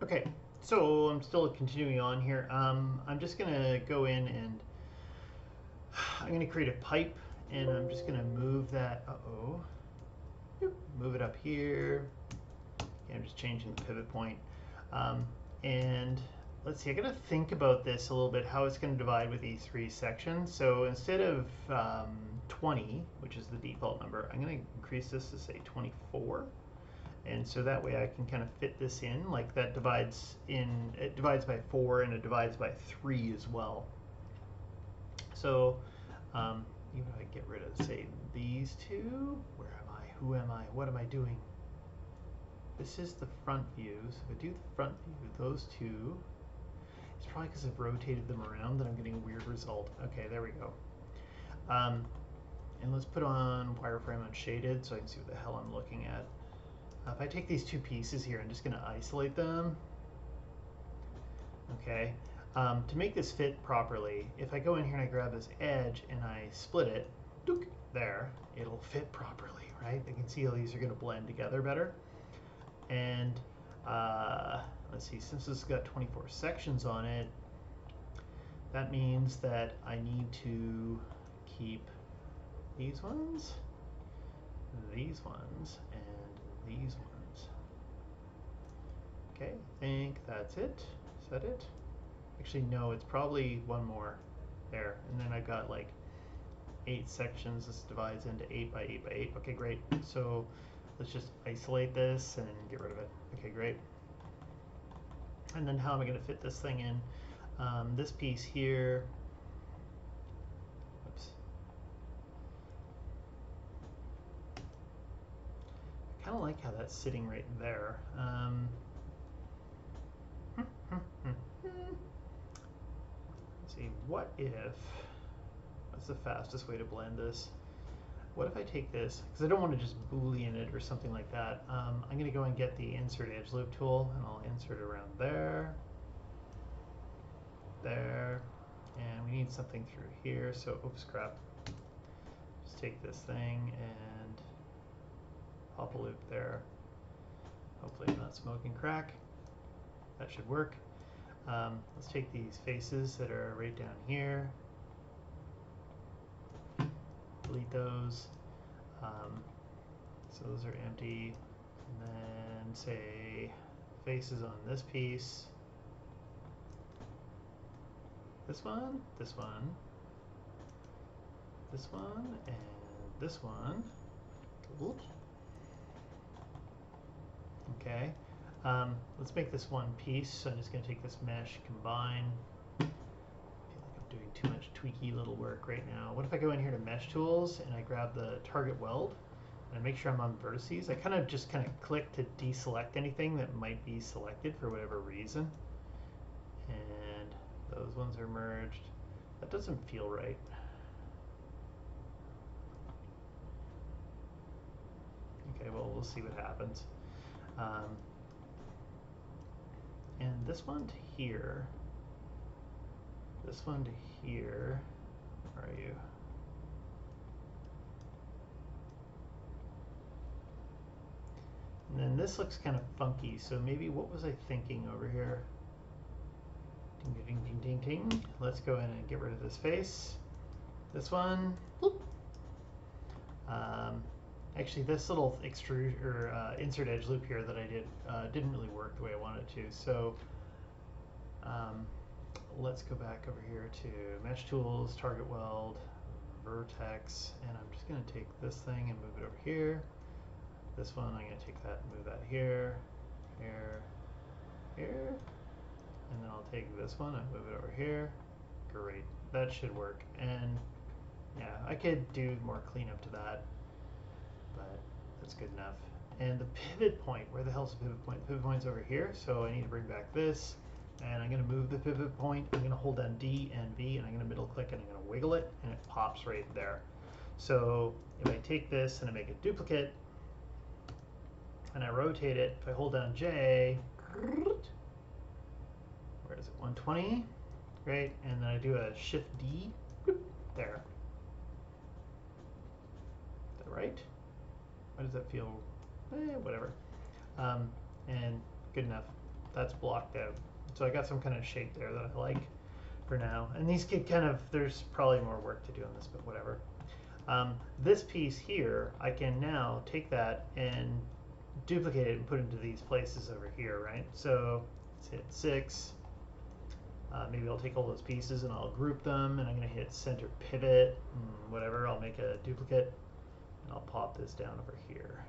Okay, so I'm still continuing on here. I'm just gonna go in and I'm gonna create a pipe, and I'm just gonna move that. Move it up here. Okay, I'm just changing the pivot point. Um, and let's see, I gotta think about this a little bit, how it's gonna divide with these three sections. So instead of 20, which is the default number, I'm gonna increase this to say 24. And so that way I can kind of fit this in, like that divides in, it divides by 4 and it divides by 3 as well. So even if I get rid of, say, these two, where am I? Who am I? What am I doing? This is the front view. So if I do the front view, those two, it's probably because I've rotated them around that I'm getting a weird result. Okay, there we go. And let's put on wireframe unshaded so I can see what the hell I'm looking at. If I take these two pieces here, I'm just going to isolate them. Okay. To make this fit properly, if I go in here and I grab this edge and I split it, there, it'll fit properly, right? You can see how these are going to blend together better. And let's see, since this has got 24 sections on it, that means that I need to keep these ones, and these ones. Okay, I think that's it. Is that it? Actually, no, it's probably one more there. And then I've got like 8 sections. This divides into 8 by 8 by 8. Okay, great. So let's just isolate this and get rid of it. Okay, great. And then how am I going to fit this thing in? This piece here. Oops. I kind of like how that's sitting right there. Let's see, what's the fastest way to blend this? What if I take this, because I don't want to just boolean it or something like that. I'm going to go and get the insert edge loop tool, and I'll insert it around there, and we need something through here, so oops, crap. Just take this thing and pop a loop there. Hopefully I'm not smoking crack. That should work. Let's take these faces that are right down here, delete those. So those are empty. And then say faces on this piece. This one, this one, this one, and this one. Oops. Okay. Let's make this one piece. So I'm just going to take this mesh, combine. I feel like I'm doing too much tweaky little work right now. What if I go in here to mesh tools and I grab the target weld and I make sure I'm on vertices? I kind of click to deselect anything that might be selected for whatever reason. And those ones are merged. That doesn't feel right. Okay, well, we'll see what happens. And this one to here, this one to here, where are you? And then this looks kind of funky, so maybe what was I thinking over here? Ding, ding, ding, ding, ding. Let's go in and get rid of this face. This one. Actually, this little extrude or insert edge loop here that I did didn't really work the way I wanted it to. So let's go back over here to Mesh Tools, Target Weld, Vertex, and I'm just going to take this thing and move it over here. This one, I'm going to take that and move that here, here, here. And then I'll take this one and move it over here. Great, that should work. And yeah, I could do more cleanup to that, but that's good enough. And the pivot point, where the hell's the pivot point? The pivot point's over here, so I need to bring back this. And I'm going to move the pivot point. I'm going to hold down D and V, and I'm going to middle click, and I'm going to wiggle it, and it pops right there. So if I take this and I make a duplicate, and I rotate it, if I hold down J, where is it, 120? Great, and then I do a Shift D, there. Is that right? Why does that feel, whatever. And good enough. that's blocked out. So I got some kind of shape there that I like for now. And these could kind of, there's probably more work to do on this, but whatever. This piece here, I can now take that and duplicate it and put it into these places over here, right? So let's hit 6. Maybe I'll take all those pieces and I'll group them, and I'm going to hit center pivot and whatever. I'll make a duplicate and I'll pop this down over here.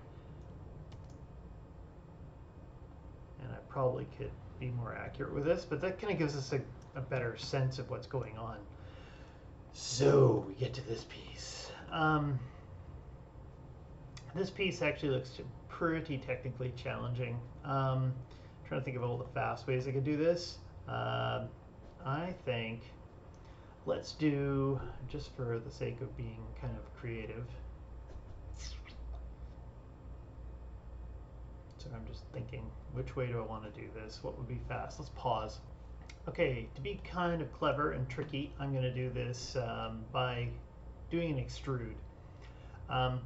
And I probably could be more accurate with this, but that kind of gives us a better sense of what's going on. So we get to this piece. This piece actually looks pretty technically challenging. Trying to think of all the fast ways I could do this. I think let's do, just for the sake of being kind of creative. So I'm just thinking, which way do I want to do this? What would be fast? Let's pause. Okay, to be kind of clever and tricky, I'm going to do this by doing an extrude. I'm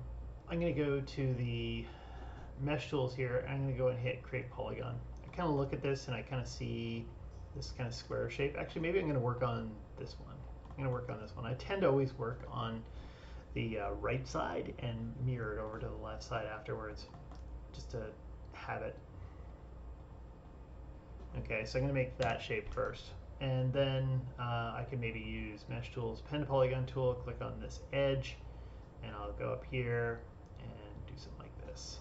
going to go to the mesh tools here. I'm going to go and hit create polygon. I kind of look at this and I kind of see this kind of square shape. Actually, maybe I'm going to work on this one. I'm going to work on this one. I tend to always work on the right side and mirror it over to the left side afterwards, just to have it. Okay, so I'm going to make that shape first. And then I can maybe use mesh tools, pen to polygon tool, click on this edge, and I'll go up here and do something like this.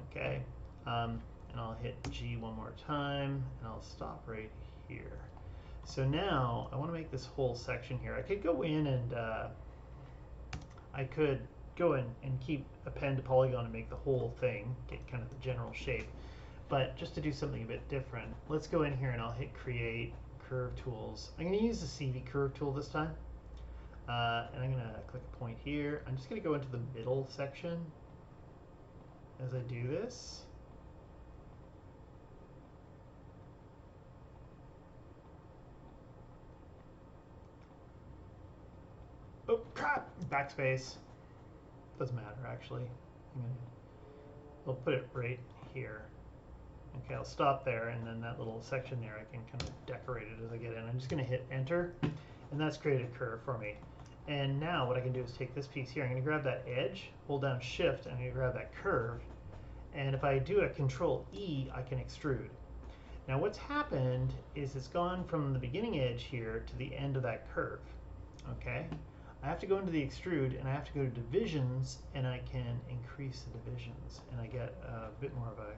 Okay, and I'll hit G one more time, and I'll stop right here. So now I want to make this whole section here. I could go in and I could go in and keep a pen to polygon and make the whole thing, get kind of the general shape. But just to do something a bit different, let's go in here and I'll hit create curve tools. I'm going to use the CV curve tool this time. And I'm going to click a point here. I'm just going to go into the middle section as I do this. Oh, crap! Backspace. Doesn't matter, actually. I'll put it right here. Okay, I'll stop there, and then that little section there, I can kind of decorate it as I get in. I'm just going to hit enter, and that's created a curve for me. And now what I can do is take this piece here. I'm going to grab that edge, hold down shift, and I'm going to grab that curve. And if I do a control E, I can extrude. Now what's happened is it's gone from the beginning edge here to the end of that curve. Okay? I have to go into the extrude, and I have to go to divisions, and I can increase the divisions, and I get a bit more of a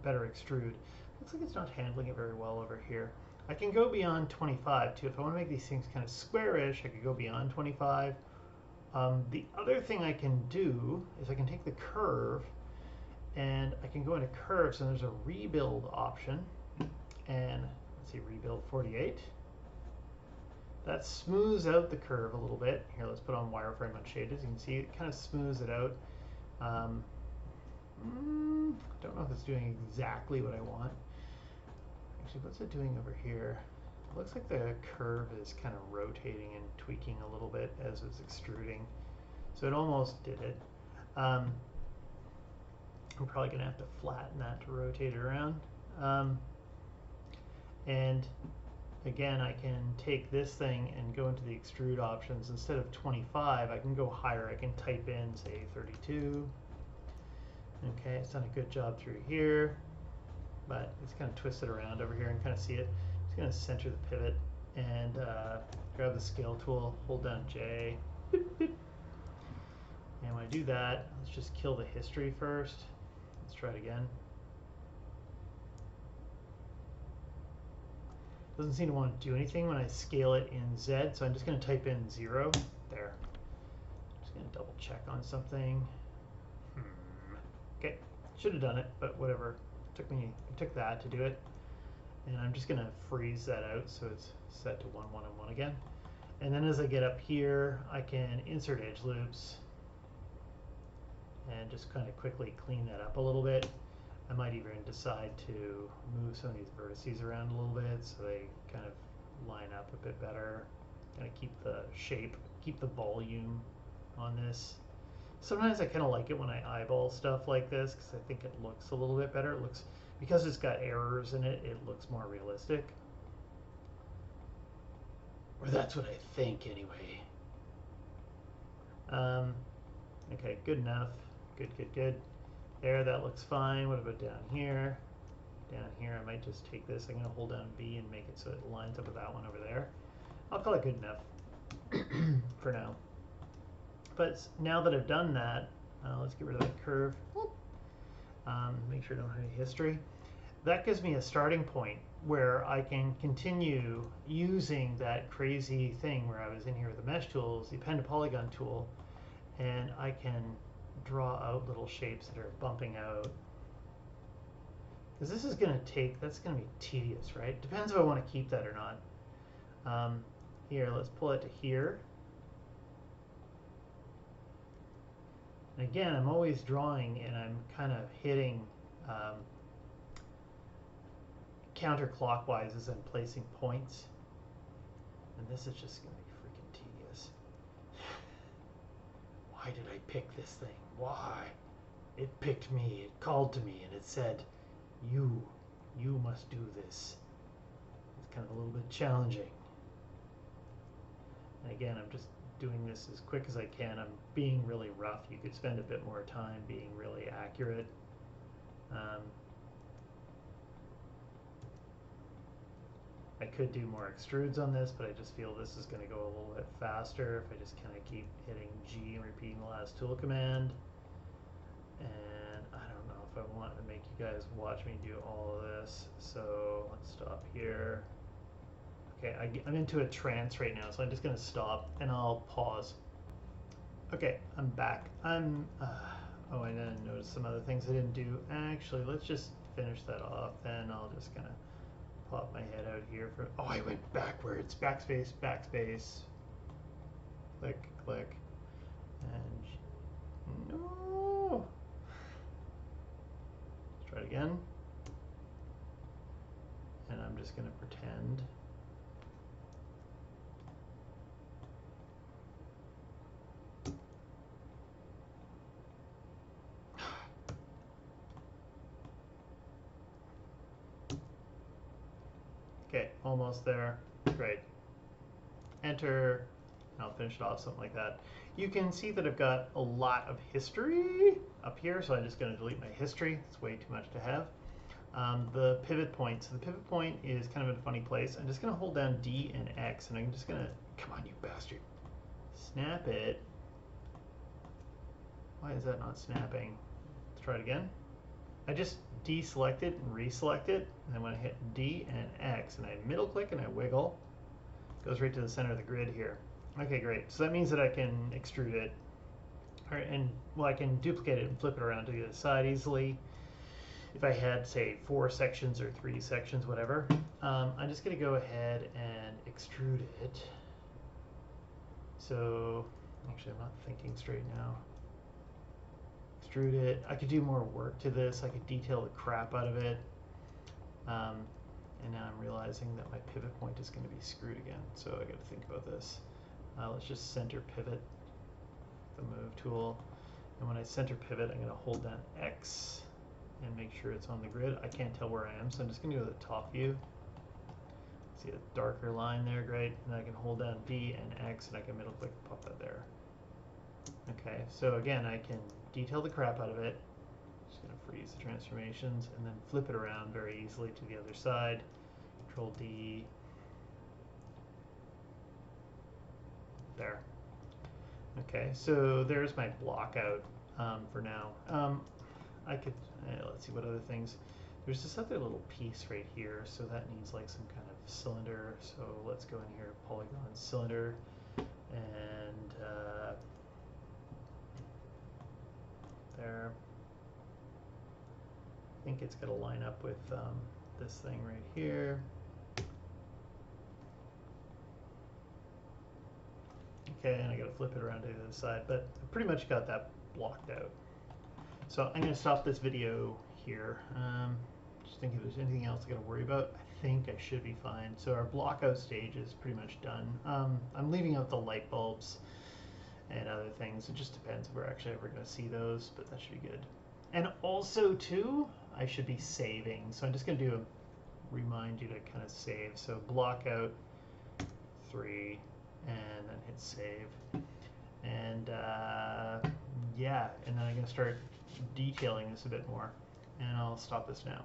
better extrude. Looks like it's not handling it very well over here. I can go beyond 25 too. If I want to make these things kind of squarish, I could go beyond 25. The other thing I can do is I can take the curve and I can go into curves, and there's a rebuild option. And let's see, rebuild 48. That smooths out the curve a little bit. Here, let's put on wireframe unshaded. As you can see, it kind of smooths it out. Don't know if it's doing exactly what I want. Actually, what's it doing over here? It looks like the curve is kind of rotating and tweaking a little bit as it's extruding. So it almost did it. I'm probably going to have to flatten that to rotate it around. And again, I can take this thing and go into the extrude options. Instead of 25, I can go higher. I can type in, say, 32. Okay, it's done a good job through here, but it's kind of twisted around over here and kind of see it. Just going to center the pivot and grab the scale tool, hold down J. Boop, boop. And when I do that, let's just kill the history first. Let's try it again. Doesn't seem to want to do anything when I scale it in Z, so I'm just going to type in 0. There. Just going to double check on something. Okay, should have done it, but whatever. It took that to do it. And I'm just going to freeze that out so it's set to 1, 1, and 1 again. And then as I get up here, I can insert edge loops and just kind of quickly clean that up a little bit. I might even decide to move some of these vertices around a little bit so they kind of line up a bit better. Kind of keep the shape, keep the volume on this. Sometimes I kind of like it when I eyeball stuff like this because I think it looks a little bit better. It because it's got errors in it, it looks more realistic. Or that's what I think anyway. Okay, good enough. Good, good, good. There, that looks fine. What about down here? Down here, I might just take this. I'm going to hold down B and make it so it lines up with that one over there. I'll call it good enough for now. But now that I've done that, let's get rid of that curve. Make sure I don't have any history. That gives me a starting point where I can continue using that crazy thing where I was in here with the mesh tools, the append to polygon tool, and I can draw out little shapes that are bumping out. Because this is going to take, that's going to be tedious, right? Depends if I want to keep that or not. Here, let's pull it to here. And again, I'm always drawing and I'm kind of hitting counterclockwise as I'm placing points. And this is just going to be freaking tedious. Why did I pick this thing? Why? It picked me, it called to me, and it said, you must do this. It's kind of a little bit challenging. And again, I'm just doing this as quick as I can. I'm being really rough. You could spend a bit more time being really accurate. I could do more extrudes on this, but I just feel this is going to go a little bit faster if I just kind of keep hitting G and repeating the last tool command. And I don't know if I want to make you guys watch me do all of this. So let's stop here. Okay, I'm into a trance right now, so I'm just going to stop and I'll pause. Okay, I'm back. Oh, I didn't notice some other things I didn't do. Actually, let's just finish that off, then I'll just kind of pop my head out here for, oh, I went backwards. Backspace, backspace. Click, click. And no. Let's try it again. And I'm just going to pretend. Okay, almost there. Great. Enter. I'll finish it off, something like that. You can see that I've got a lot of history up here, so I'm just going to delete my history. It's way too much to have. The pivot point. So the pivot point is kind of in a funny place. I'm just going to hold down D and X, and I'm just going to, come on, you bastard. Snap it. Why is that not snapping? Let's try it again. I just deselect it and reselect it, and then when I hit D and X and I middle click and I wiggle, it goes right to the center of the grid here. Okay, great. So that means that I can extrude it, and well, I can duplicate it and flip it around to the other side easily. If I had, say, 4 sections or 3 sections, whatever, I'm just going to go ahead and extrude it. So, actually, I'm not thinking straight now. Extrude it. I could do more work to this. I could detail the crap out of it. And now I'm realizing that my pivot point is going to be screwed again. So I got to think about this. Let's just center pivot, the move tool. And when I center pivot, I'm going to hold down X and make sure it's on the grid. I can't tell where I am, so I'm just going to go to the top view. See a darker line there, great. And I can hold down V and X, and I can middle click and pop that there. Okay, so again, I can detail the crap out of it. Just going to freeze the transformations and then flip it around very easily to the other side. Control D. There. Okay, so there's my block out for now. I could, let's see what other things. There's this other little piece right here, so that needs like some kind of cylinder. So let's go in here, polygon cylinder, and there. I think it's going to line up with this thing right here. Okay, and I got to flip it around to the other side, but I pretty much got that blocked out. So I'm going to stop this video here. Just think if there's anything else I got to worry about. I think I should be fine. So our block out stage is pretty much done. I'm leaving out the light bulbs and other things. It just depends if we're actually ever going to see those, but that should be good. And also too, I should be saving. So I'm just going to do a remind you to kind of save. So block out 3 and then hit save. And yeah, and then I'm going to start detailing this a bit more. And I'll stop this now.